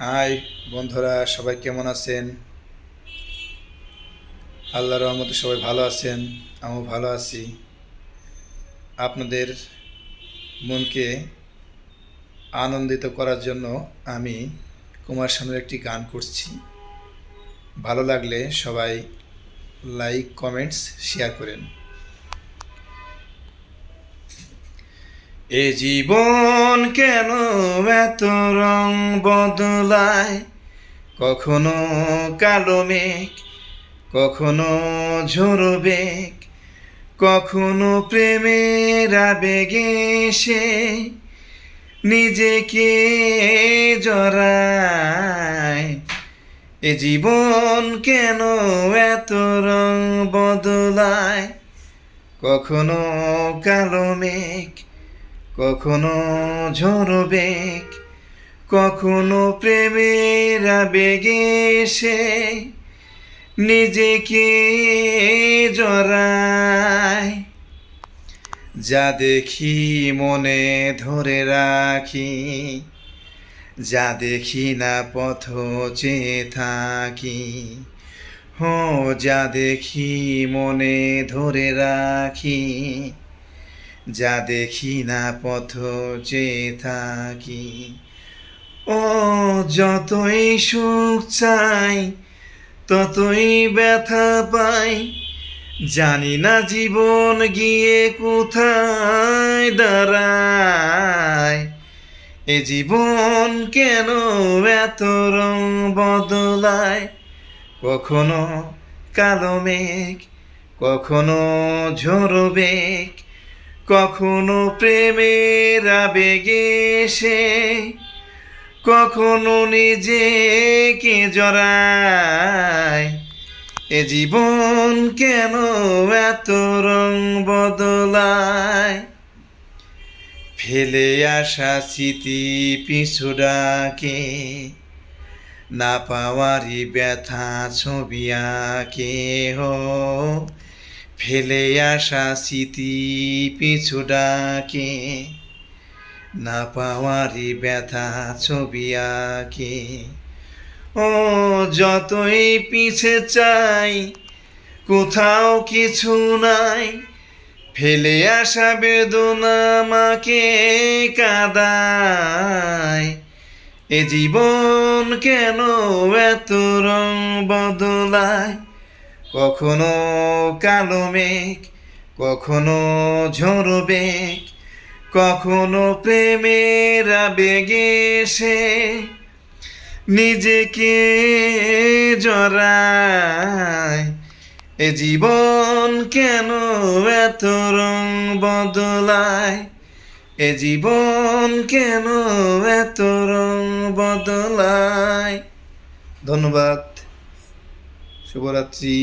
High বন্ধুরা, সবাই কেমন আছেন? আল্লাহর রহমতে সবাই ভালো আছেন, আমিও ভালো আছি। আপনাদের মনকে আনন্দিত করার জন্য আমি কুমার শানুর একটি গান করছি। ভালো লাগলে সবাই লাইক, কমেন্টস, শেয়ার করেন। এ জীবন কেন এত রং বদলায়, কখনো কালো মেঘ, কখনো ঝোড়ো বেগ, কখনো প্রেমের আবেগে সে নিজেকে জড়ায়। এ জীবন কেন এত রং বদলায়, কখনো কালো মেঘ, কখনো ঝোড়ো বেগ, কখনো প্রেমের আবেগে সে নিজেকে জড়ায়। যা দেখি মনে ধরে রাখি, যা দেখি না পথ চেয়ে থাকি। যা দেখি মনে ধরে রাখি, যা দেখি না পথ চেয়ে থাকি। যতই সুখ চাই ততই ব্যথা পাই, জানি না জীবন গিয়ে কোথায় দাঁড়ায়। এ জীবন কেন এত রং বদলায়, কখনো কালো মেঘ, কখনো ঝোড়ো বেগ, কখনো প্রেমের আবেগে সে কখনো নিজেকে জড়ায়। এ জীবন কেন এত রং বদলায়, ফেলে আসা স্মৃতি পিছু ডাকে, না পাওয়ারই ব্যথা ছবি আঁকে। ফেলে আসা স্মৃতি পিছু ডাকে, না পাওয়ারই ব্যথা ছবি আঁকে। যতই পিছে চাই কোথাও কিছু নাই, ফেলে আসা বেদনা আমাকে কাঁদায়। এ জীবন কেন এত রং বদলায়, কখনো কালো মেঘ, কখনো ঝোড়ো বেগ, কখনো প্রেমের আবেগে সে নিজেকে জড়ায়। এ জীবন কেন এত রং বদলায়, এ জীবন কেন এত রং বদলায়। ধন্যবাদ, শুভরাত্রি।